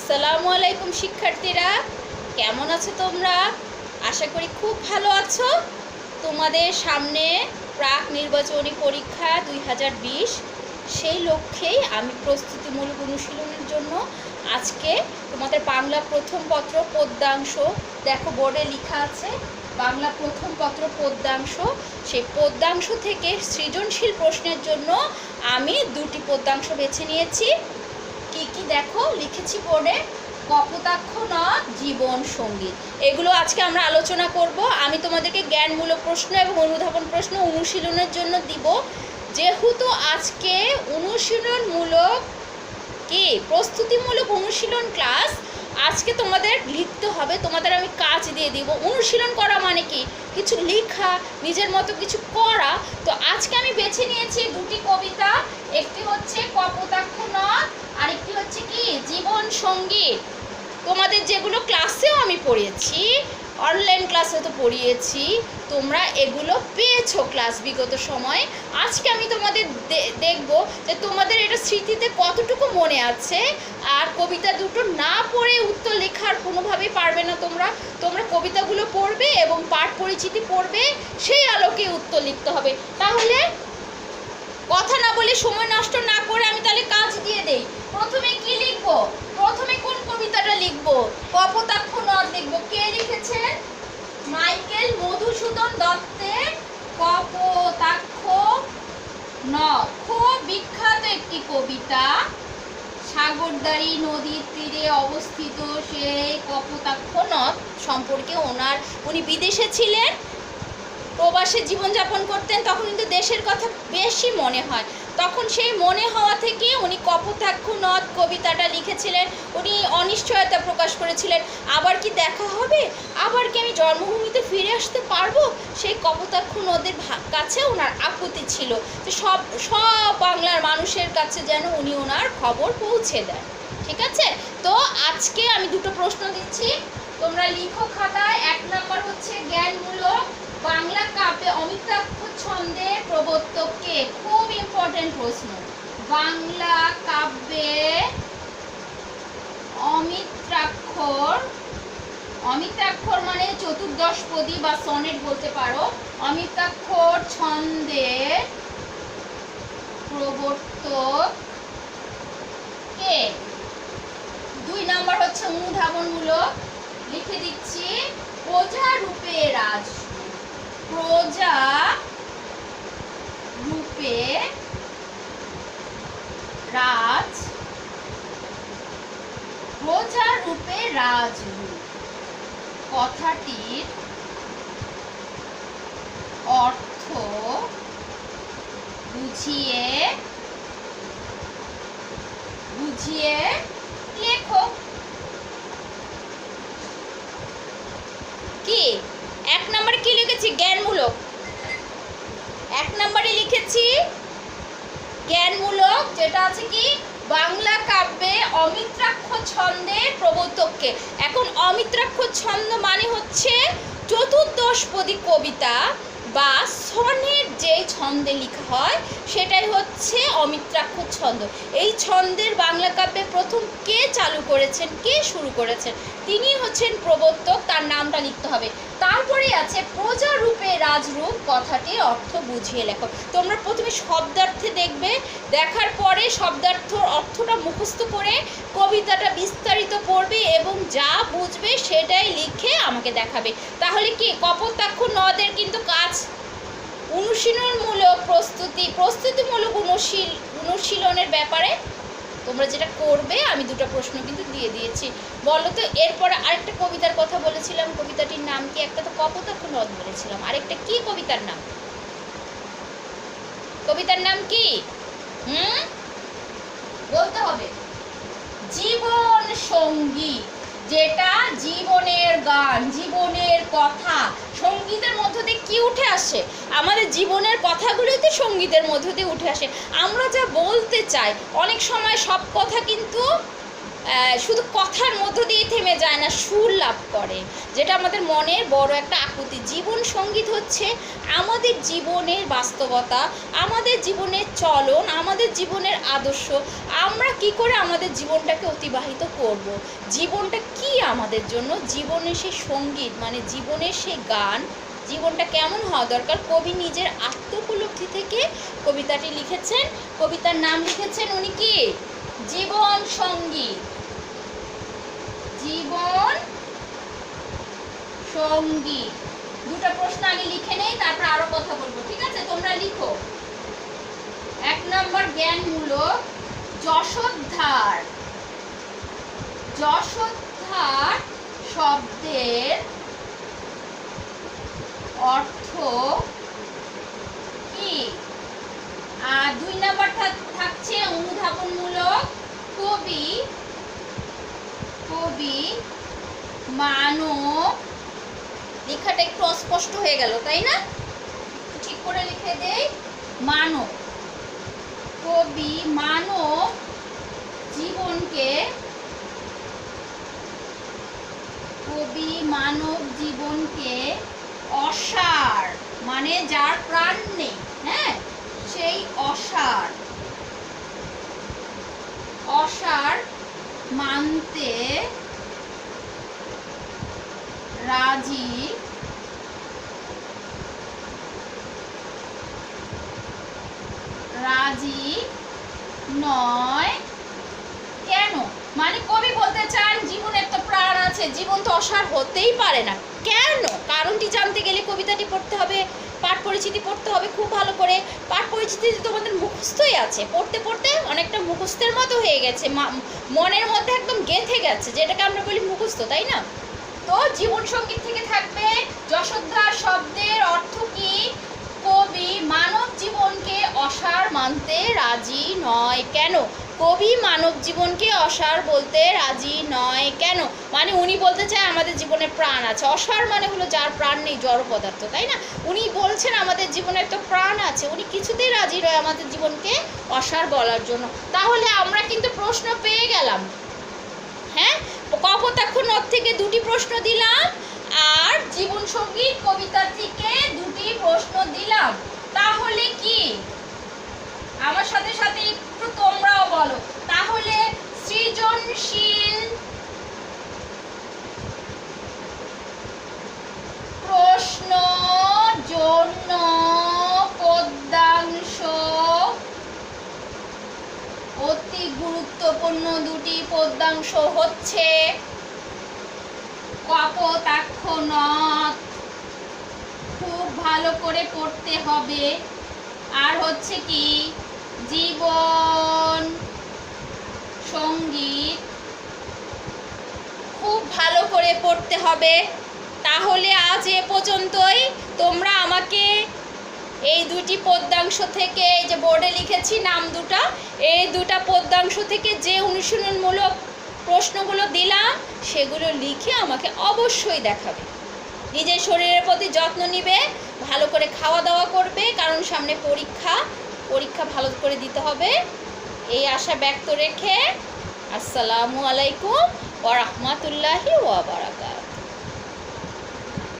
আসসালামু আলাইকুম শিক্ষার্থীরা, কেমন আছো তোমরা? আশা করি খুব ভালো আছো। তোমাদের সামনে প্রাক নির্বাচনী পরীক্ষা 2020, সেই লক্ষ্যেই আমি প্রস্তুতিমূলক অনুশীলনের জন্য আজকে তোমাদের বাংলা প্রথম পত্র পদ্যাংশ, দেখো বোর্ডে লেখা আছে বাংলা প্রথম পত্র পদ্যাংশ, সেই পদ্যাংশ থেকে সৃজনশীল প্রশ্নের জন্য আমি দুটি পদ্যাংশ বেছে নিয়েছি। কি কি দেখো লিখেছি বোর্ডে, কপোতাক্ষ নদ, জীবন সঙ্গীত, এগুলো আজকে আমরা আলোচনা করব। আমি তোমাদেরকে জ্ঞানমূলক প্রশ্ন এবং অনুধাবন প্রশ্ন অনুশীলনের জন্য দিব। যেহেতু আজকে অনুশীলনমূলক প্রস্তুতিমূলক অনুশীলন ক্লাস, আজকে তোমাদের লিখতে হবে, তোমাদের আমি কাজ দিয়ে দিব। অনুশীলন করা মানে কি, কিছু লেখা, নিজের মতো কিছু করা। তো আজকে আমি বেছে নিয়েছি দুটি কবিতা, একটি হচ্ছে কপোতাক্ষ নদ, আরেকটি হচ্ছে কি জীবন সঙ্গীত। তোমাদের যেগুলো ক্লাসেও আমি পড়িয়েছি, অনলাইন ক্লাসে তো পড়িয়েছি, তোমরা এগুলো পেয়েছো ক্লাস বিগত সময়ে। আজকে আমি তোমাদের দেখব যে তোমাদের এটা স্মৃতিতে কতটুকু মনে আছে। আর কবিতা দুটো না পড়ে উত্তর লেখার কোনোভাবেই পারবে না তোমরা কবিতাগুলো পড়বে এবং পাঠ পরিচিতি পড়বে, সেই আলোকে উত্তর লিখতে হবে। তাহলে কথা না বলে, সময় নষ্ট না করে আমি তাহলে কাজ দিয়ে দেই। প্রথমে কি লিখবো? প্রথমে কোন কবিতাটা লিখবো? কপোতাক্ষ নদ লিখবো। কে লিখেছেন? মাইকেল মধুসূদন দত্তের কপোতাক্ষ নদ, খুব বিখ্যাত একটি কবিতা। সাগরদাঁড়ি নদীর তীরে অবস্থিত সেই কপোতাক্ষ নদ সম্পর্কে উনি বিদেশে ছিলেন, প্রবাসে জীবনযাপন করতেন, তখন কিন্তু দেশের কথা বেশি মনে হয়। তখন সেই মনে হওয়া থেকে উনি কপোতাক্ষ নদ কবিতাটা লিখেছিলেন। উনি অনিশ্চয়তা প্রকাশ করেছিলেন, আবার কি দেখা হবে, আবার কি আমি জন্মভূমিতে ফিরে আসতে পারবো, সেই কপোতাক্ষ নদের কাছে ওনার আকুতি ছিল যে সব বাংলার মানুষের কাছে যেন উনি ওনার খবর পৌঁছে দেন। ঠিক আছে, তো আজকে আমি দুটো প্রশ্ন দিচ্ছি, তোমরা লিখো খাতায়। 1 নম্বর হচ্ছে জ্ঞানমূলক, বাংলা কাব্যে অমিত্রাক্ষর ছন্দের প্রবর্তক কে? খুব ইম্পর্টেন্ট প্রশ্ন। বাংলা কাব্যে অমিত্রাক্ষর মানে চতুর্দশপদী বা সনেট বলতে পারো। অমিত্রাক্ষর ছন্দের প্রবর্তক কে? 2 নম্বর হচ্ছে অনুধাবনমূলক, লিখে দিচ্ছি প্রজা রূপে রাজ, প্রজা রূপে রাজ, প্রজা রূপে রাজরূপ কথাটির অর্থ বুঝিয়ে লেখো। কি 1 নম্বরে কি লিখেছি? জ্ঞানমূলক। 1 নম্বরে লিখেছি জ্ঞানমূলক, যেটা আছে কি বাংলা কাব্যে অমিত্রাক্ষর ছন্দের প্রবর্তককে। এখন অমিত্রাক্ষর ছন্দ মানে হচ্ছে চতুর্দশপদী কবিতা বা সনেট যেই ছন্দে লেখা হয় সেটাই হচ্ছে অমিত্রাক্ষর ছন্দ। এই ছন্দের বাংলা কাব্যে প্রথম কে চালু করেছেন, কে শুরু করেছেন, তিনি হচ্ছেন প্রবর্তক, তার নামটা লিখতে হবে। তারপরে আছে প্রজা রূপে রাজরূপ কথাটির অর্থ বুঝিয়ে লেখো। তোমরা প্রথমে শব্দার্থে দেখবে, দেখার পরে অর্থটা মুখস্থ করে কবিতাটা বিস্তারিত পড়বে এবং যা বুঝবে সেটাই লিখে আমাকে দেখাবে। তাহলে কি কপোতাক্ষ নদের কিন্তু কাজ অনুশীলনমূলক প্রস্তুতিমূলক অনুশীলনের ব্যাপারে তোমরা যেটা করবে, আমি দুটো প্রশ্ন কিন্তু দিয়ে দিয়েছি। বলো তো, এরপরে আরেকটা কবিতার কথা বলেছিলাম, কবিতাটির নাম কি? একটা তো কপোতাক্ষ নদ বলেছিলাম, আরেকটা কি কবিতার নাম? কবিতার নাম কি বলতে হবে? জীবন সঙ্গীত, যেটা জীবনের গান, জীবনের কথা। সঙ্গীতের মধ্য দিয়ে কি উঠে আসে? আমাদের জীবনের কথাগুলোই তো সঙ্গীতের মধ্য দিয়ে উঠে আসে। আমরা যা বলতে চাই, অনেক সময় সব কথা কিন্তু শুধু কথার মধ্য দিয়ে থেমে যায় না, সুর লাভ করে, যেটা আমাদের মনের বড় একটা আকুতি। জীবন সঙ্গীত হচ্ছে আমাদের জীবনের বাস্তবতা, আমাদের জীবনের চলন, আমাদের জীবনের আদর্শ। আমরা কি করে আমাদের জীবনটাকে অতিবাহিত করব, জীবনটা কি আমাদের জন্য, জীবনের সেই সঙ্গীত মানে জীবনের সেই গান, জীবনটা কেমন হওয়া দরকার। কবি নিজের আত্মোপলব্ধি থেকে কবিতাটি লিখেছেন। কবিতার নাম লিখেছেন উনি কি? জীবন সঙ্গীত। জীবন সঙ্গীত। দুটো প্রশ্ন আগে লিখে নেই, তারপর আরো কথা বলবো, ঠিক আছে? তোমরা লিখো। 1 নম্বর জ্ঞানমূলক, যশোদ্ধার। যশোদ্ধার শব্দের অর্থ কি? আর 2 নম্বর থাকছে অনুধাবনমূলক, কবি মানব। লেখাটা একটু অস্পষ্ট হয়ে গেল, তাই না? ঠিক করে লিখে দেই। মানব, কবি মানব জীবনকে অসার মানে যার প্রাণ নেই, হ্যাঁ, সেই অসার মানতে রাজি নয় কেন? মানে কবি বলতে চান জীবনের তো প্রাণ আছে, জীবন তো অসার হতেই পারে না। কেন? কারণটি জানতে গেলে কবিতাটি পড়তে হবে, পাঠ পরিচিতি পড়তে হবে খুব ভালো করে। পাঠ পরিচিতি তোমাদের মুখস্থই আছে, পড়তে পড়তে অনেকটা মুখস্থের মতো হয়ে গেছে, মনের মধ্যে একদম গেঁথে গেছে, যেটাকে আমরা বলি মুখস্থ, তাই না? তো জীবন সঙ্গীত থেকে থাকবে যশোদ্ধার শব্দের অর্থ কি? কবি মানব জীবনকে অসার মানতে রাজি নয় কেন? কবি মানব জীবনকে অসার বলতে রাজি নয় কেন? মানে উনি বলতে চায় আমাদের জীবনে প্রাণ আছে। অসার মানে হলো যার প্রাণ নেই, জড় পদার্থ, তাই না? উনি বলছেন আমাদের জীবনের তো প্রাণ আছে, উনি কিছুতেই রাজি নয় আমাদের জীবনকে অসার বলার জন্য। তাহলে আমরা কিন্তু প্রশ্ন পেয়ে গেলাম, হ্যাঁ? কপোতাক্ষ নদ থেকে 2টি প্রশ্ন দিলাম, আর জীবন সঙ্গীত কবিতা থেকে 2টি প্রশ্ন দিলাম। তাহলে কি? আমার সাথে সাথে একটু তোমরাও বলো। তাহলে সৃজনশীল প্রশ্ন জন্য পদ্যাংশ, অতি গুরুত্বপূর্ণ 2টি পদ্যাংশ হচ্ছে কপোতাক্ষ নদ, খুব ভালো করে পড়তে হবে, আর হচ্ছে কি জীবন সঙ্গীত, খুব ভালো করে পড়তে হবে। তাহলে আজ এ পর্যন্তই। তোমরা আমাকে এই 2টি পদ্যাংশ থেকে, এই যে বোর্ডে লিখেছি নাম 2টা, এই 2টা পদ্যাংশ থেকে যে অনুশীলনমূলক প্রশ্নগুলো দিলাম সেগুলো লিখে আমাকে অবশ্যই দেখাবে। নিজের শরীরের প্রতি যত্ন নিবে, ভালো করে খাওয়া দাওয়া করবে, কারণ সামনে পরীক্ষা ভালো করে দিতে হবে। এই আশা ব্যক্ত রেখে আসসালামু আলাইকুম ওয়া রাহমাতুল্লাহি ওয়া বারাকাতুহু।